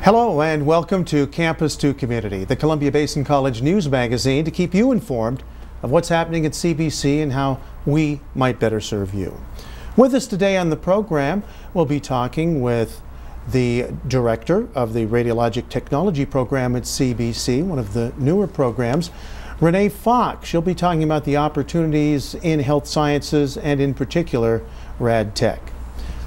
Hello and welcome to Campus to Community, the Columbia Basin College news magazine to keep you informed of what's happening at CBC and how we might better serve you. With us today on the program, we'll be talking with the director of the Radiologic Technology program at CBC, one of the newer programs, René Fox. She'll be talking about the opportunities in health sciences and in particular Rad Tech.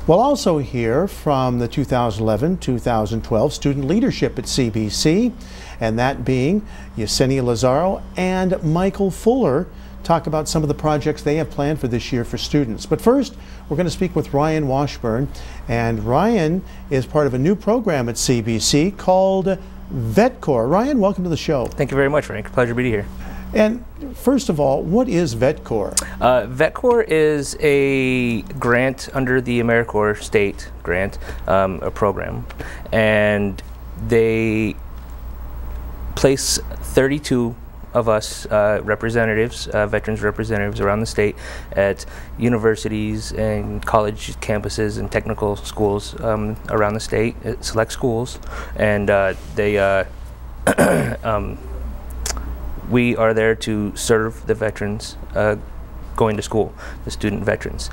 We'll also hear from the 2011-2012 student leadership at CBC, and that being Yesenia Lazaro and Michael Fuller, talk about some of the projects they have planned for this year for students. But first, we're going to speak with Ryan Washburn, and Ryan is part of a new program at CBC called VetCorps. Ryan, welcome to the show. Thank you very much, Frank. Pleasure to be here. And first of all, what is VetCorps? VetCorps is a grant under the AmeriCorps state grant, a program, and they place 32 of us representatives, veterans representatives around the state at universities and college campuses and technical schools around the state, select schools, and we are there to serve the veterans going to school, the student veterans,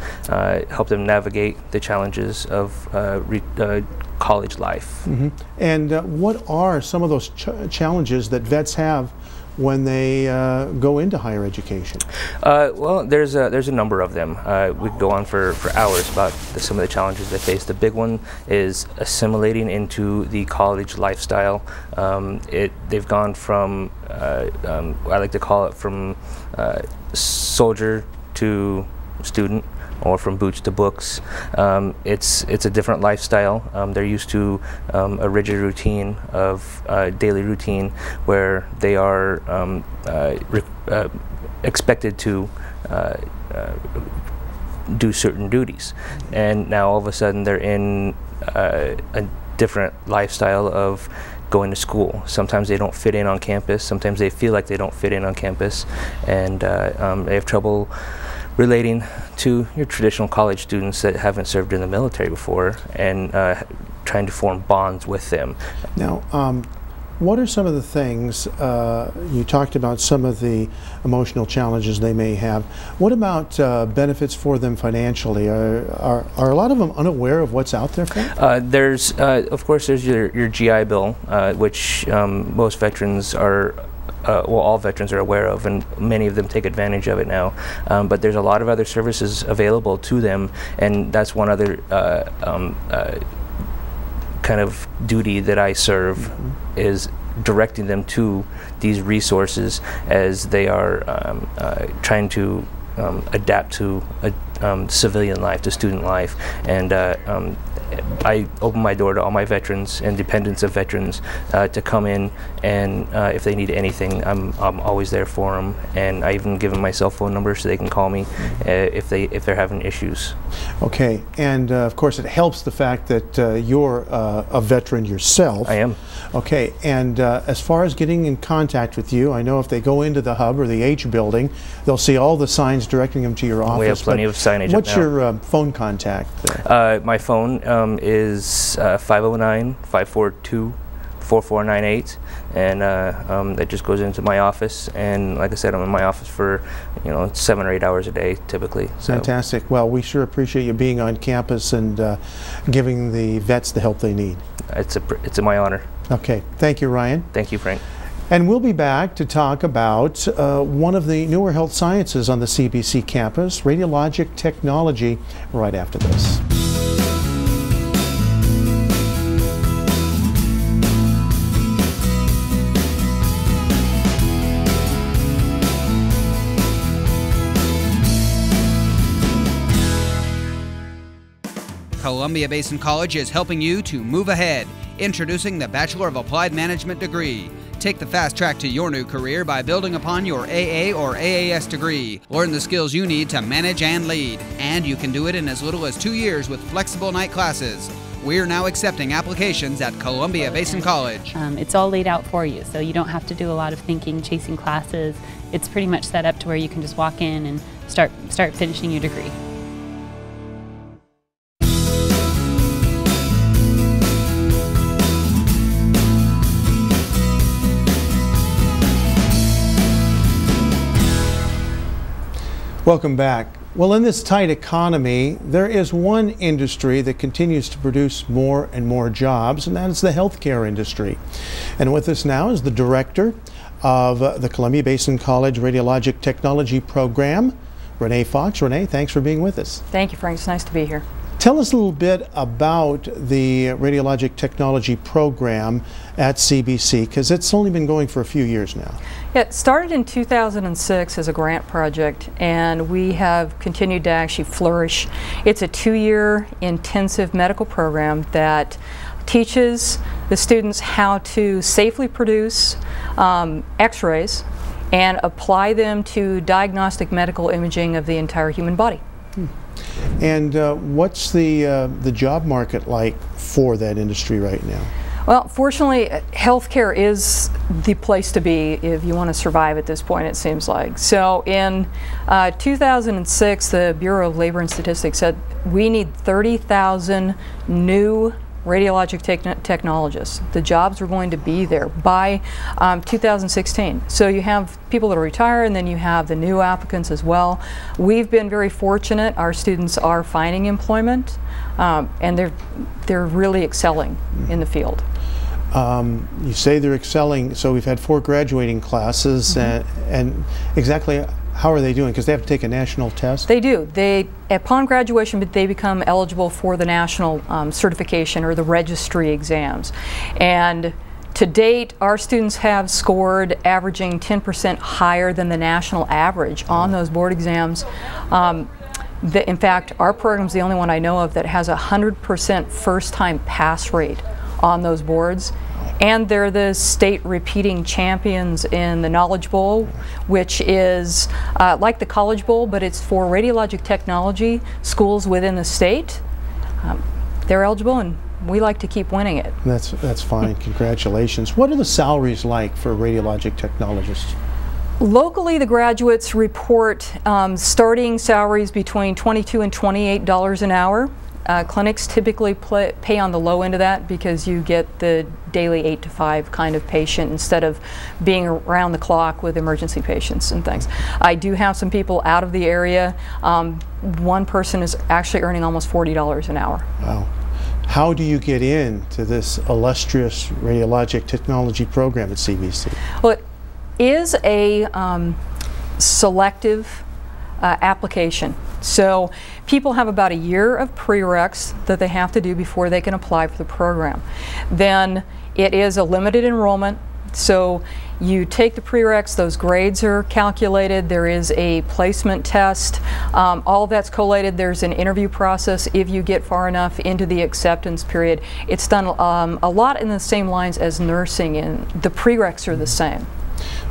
help them navigate the challenges of college life. Mm-hmm. And what are some of those challenges that vets have when they go into higher education? Well, there's a number of them. We could go on for hours about some of the challenges they face. The big one is assimilating into the college lifestyle. They've gone from, I like to call it, from soldier to student, or from boots to books. It's a different lifestyle. They're used to a rigid routine of daily routine where they are expected to do certain duties, and now all of a sudden they're in a different lifestyle of going to school. Sometimes they don't fit in on campus, sometimes they feel like they don't fit in on campus, and they have trouble relating to your traditional college students that haven't served in the military before, and trying to form bonds with them. Now, what are some of the things, you talked about some of the emotional challenges they may have. What about benefits for them financially? Are a lot of them unaware of what's out there for them? There's, of course, there's your GI Bill, which most veterans are well, all veterans are aware of, and many of them take advantage of it now. But there's a lot of other services available to them, and that's one other kind of duty that I serve, mm-hmm. is directing them to these resources as they are trying to adapt to a civilian life, to student life, and I open my door to all my veterans and dependents of veterans to come in, and if they need anything, I'm always there for them, and I even give them my cell phone number so they can call me if they're having issues. Okay, and of course it helps the fact that you're a veteran yourself. I am. Okay, and as far as getting in contact with you, I know if they go into the hub or the H building, they'll see all the signs directing them to your office. We have plenty of signage. What's your phone contact? My phone is 509-542-4498, and that just goes into my office. And like I said, I'm in my office for 7 or 8 hours a day typically. So. Fantastic. Well, we sure appreciate you being on campus and giving the vets the help they need. It's my honor. Okay. Thank you, Ryan. Thank you, Frank. And we'll be back to talk about one of the newer health sciences on the CBC campus, Radiologic Technology, right after this. Columbia Basin College is helping you to move ahead. Introducing the Bachelor of Applied Management degree. Take the fast track to your new career by building upon your AA or AAS degree. Learn the skills you need to manage and lead. And you can do it in as little as 2 years with flexible night classes. We're now accepting applications at Columbia Basin College. It's all laid out for you, so you don't have to do a lot of thinking, chasing classes. It's pretty much set up to where you can just walk in and start finishing your degree. Welcome back. Well, in this tight economy, there is one industry that continues to produce more and more jobs, and that is the healthcare industry. And with us now is the director of the Columbia Basin College Radiologic Technology program, René Fox. René, thanks for being with us. Thank you, Frank. It's nice to be here. Tell us a little bit about the Radiologic Technology program at CBC, because it's only been going for a few years now. Yeah, it started in 2006 as a grant project, and we have continued to actually flourish. It's a 2-year intensive medical program that teaches the students how to safely produce x-rays and apply them to diagnostic medical imaging of the entire human body. And what's the job market like for that industry right now? Well, fortunately, healthcare is the place to be if you want to survive at this point, it seems like. So in 2006, the Bureau of Labor and Statistics said we need 30,000 new radiologic technologists. The jobs are going to be there by 2016. So you have people that are retired, and then you have the new applicants as well. We've been very fortunate. Our students are finding employment, and they're really excelling in the field. You say they're excelling, so we've had 4 graduating classes, and exactly how are they doing? Because they have to take a national test? They do. Upon graduation, they become eligible for the national certification or the registry exams. And to date, our students have scored averaging 10% higher than the national average on those board exams. In fact, our program is the only one I know of that has a 100% first-time pass rate on those boards. And they're the state repeating champions in the Knowledge Bowl, which is like the College Bowl, but it's for radiologic technology schools within the state. They're eligible, and we like to keep winning it. That's fine. Congratulations. What are the salaries like for radiologic technologists? Locally, the graduates report starting salaries between $22 and $28 an hour. Clinics typically pay on the low end of that because you get the daily 8 to 5 kind of patient instead of being around the clock with emergency patients and things. I do have some people out of the area. One person is actually earning almost $40 an hour. Wow. How do you get into this illustrious radiologic technology program at CBC? Well, it is a selective application. So people have about a year of prereqs that they have to do before they can apply for the program. Then it is a limited enrollment. So you take the prereqs, those grades are calculated, there is a placement test, all of that's collated, there's an interview process if you get far enough into the acceptance period. It's done a lot in the same lines as nursing, and the prereqs are the same.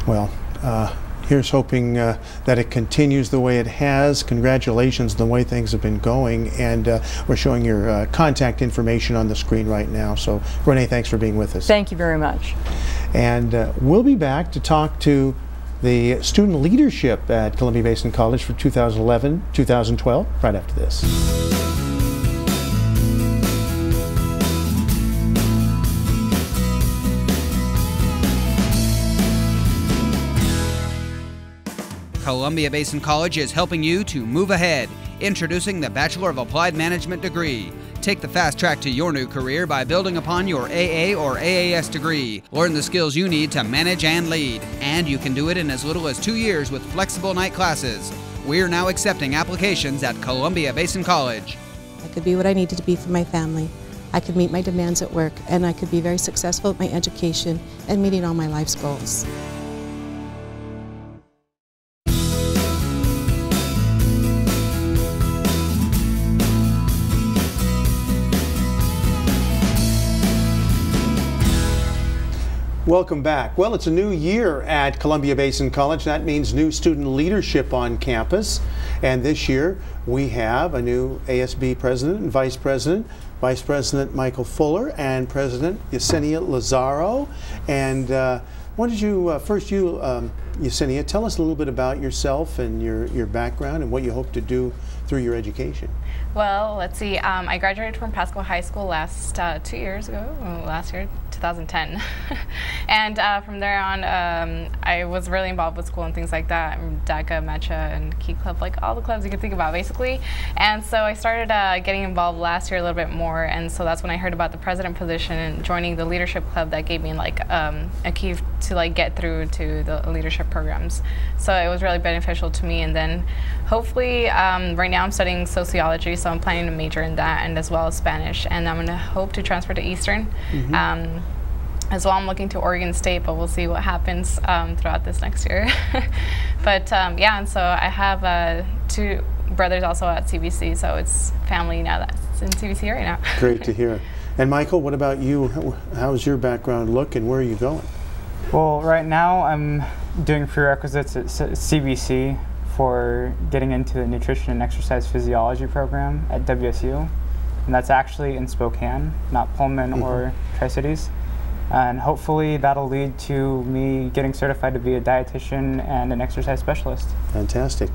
Well, here's hoping that it continues the way it has. Congratulations on the way things have been going, and we're showing your contact information on the screen right now. So René, thanks for being with us. Thank you very much. And we'll be back to talk to the student leadership at Columbia Basin College for 2011-2012 right after this. Columbia Basin College is helping you to move ahead. Introducing the Bachelor of Applied Management degree. Take the fast track to your new career by building upon your AA or AAS degree. Learn the skills you need to manage and lead. And you can do it in as little as 2 years with flexible night classes. We're now accepting applications at Columbia Basin College. I could be what I needed to be for my family. I could meet my demands at work, and I could be very successful at my education and meeting all my life's goals. Welcome back. Well, it's a new year at Columbia Basin College. That means new student leadership on campus. And this year we have a new ASB President and Vice President. Vice President Michael Fuller and President Yesenia Lazaro. And why don't you, Yesenia, tell us a little bit about yourself and your background and what you hope to do through your education? Well, let's see. I graduated from Pasco High School last 2 years ago, last year, 2010. And from there on, I was really involved with school and things like that, DACA, Matcha, and Key Club, like all the clubs you can think about, basically. And so I started getting involved last year a little bit more, and so that's when I heard about the president position and joining the leadership club. That gave me like a key to like get through to the leadership programs. So it was really beneficial to me. And then hopefully, right now I'm studying sociology, so I'm planning to major in that, and as well as Spanish, and I'm going to hope to transfer to Eastern. As well, I'm looking to Oregon State, but we'll see what happens throughout this next year. But yeah, and so I have 2 brothers also at CBC, so it's family now that's in CBC right now. Great to hear. And Michael, what about you? How's your background look, and where are you going? Well, right now I'm doing prerequisites at CBC for getting into the Nutrition and Exercise Physiology program at WSU. And that's actually in Spokane, not Pullman or Tri-Cities. And hopefully that'll lead to me getting certified to be a dietitian and an exercise specialist. Fantastic.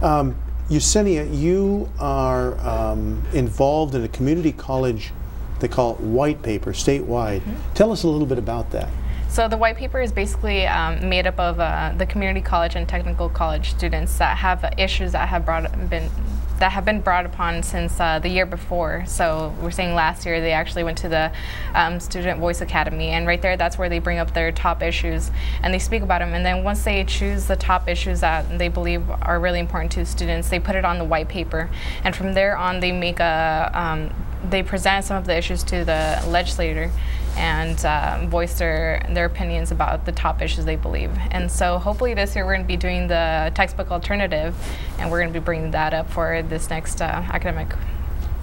Yesenia, you are involved in a community college, they call it white paper, statewide. Tell us a little bit about that. So the white paper is basically made up of the community college and technical college students that have issues that have been brought upon since the year before. So we're saying last year they actually went to the Student Voice Academy, and right there that's where they bring up their top issues and they speak about them. And then once they choose the top issues that they believe are really important to students, they put it on the white paper, and from there on they make they present some of the issues to the legislator and voice their opinions about the top issues they believe. And so hopefully this year we're going to be doing the textbook alternative, and we're going to be bringing that up for this next academic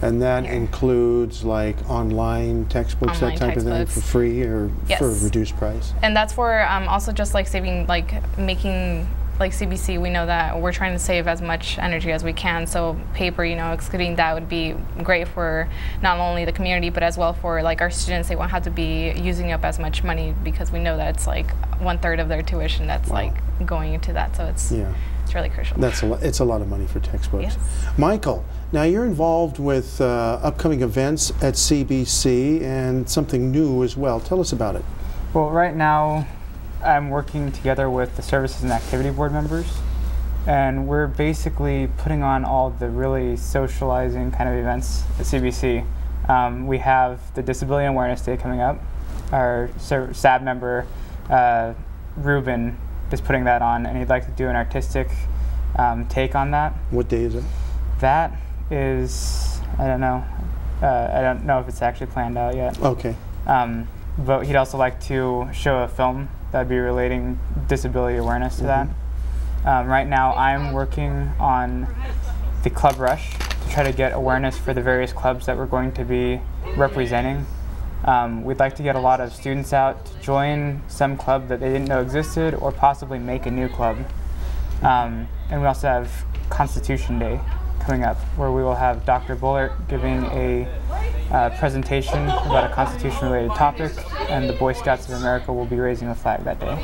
And that year. Includes like online textbooks, that type of thing, for free or for a reduced price? And that's for also just like saving, like making, like CBC, we know that we're trying to save as much energy as we can, so paper, you know, excluding that would be great for not only the community but as well for like our students. They won't have to be using up as much money because we know that it's like 1/3 of their tuition that's like going into that, so it's really crucial. That's it's a lot of money for textbooks. Yes. Michael, now you're involved with upcoming events at CBC and something new as well. Tell us about it. Well, right now I'm working together with the Services and Activity Board members, and we're basically putting on all the really socializing kind of events at CBC. We have the Disability Awareness Day coming up. Our SAB member, Ruben, is putting that on, and he'd like to do an artistic take on that. What day is it? That is, I don't know. I don't know if it's actually planned out yet. Okay. But he'd also like to show a film that would be relating disability awareness to that. Right now I'm working on the Club Rush to try to get awareness for the various clubs that we're going to be representing. We'd like to get a lot of students out to join some club that they didn't know existed, or possibly make a new club. And we also have Constitution Day coming up, where we will have Dr. Bullard giving a presentation about a Constitution-related topic, and the Boy Scouts of America will be raising a flag that day.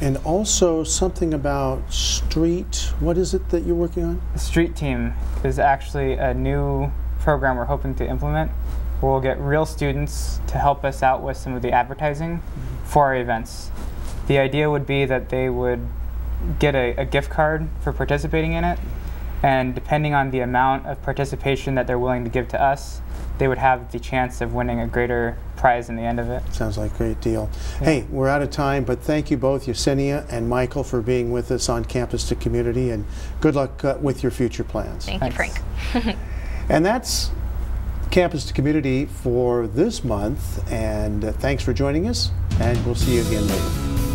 And also something about street, what is it that you're working on? The Street Team is actually a new program we're hoping to implement, where we'll get real students to help us out with some of the advertising for our events. The idea would be that they would get a gift card for participating in it, and depending on the amount of participation that they're willing to give to us, they would have the chance of winning a greater prize in the end of it. Sounds like a great deal. Hey, we're out of time, but thank you both, Yesenia and Michael, for being with us on Campus to Community, and good luck with your future plans. Thank you, Frank. And that's Campus to Community for this month, and thanks for joining us, and we'll see you again later.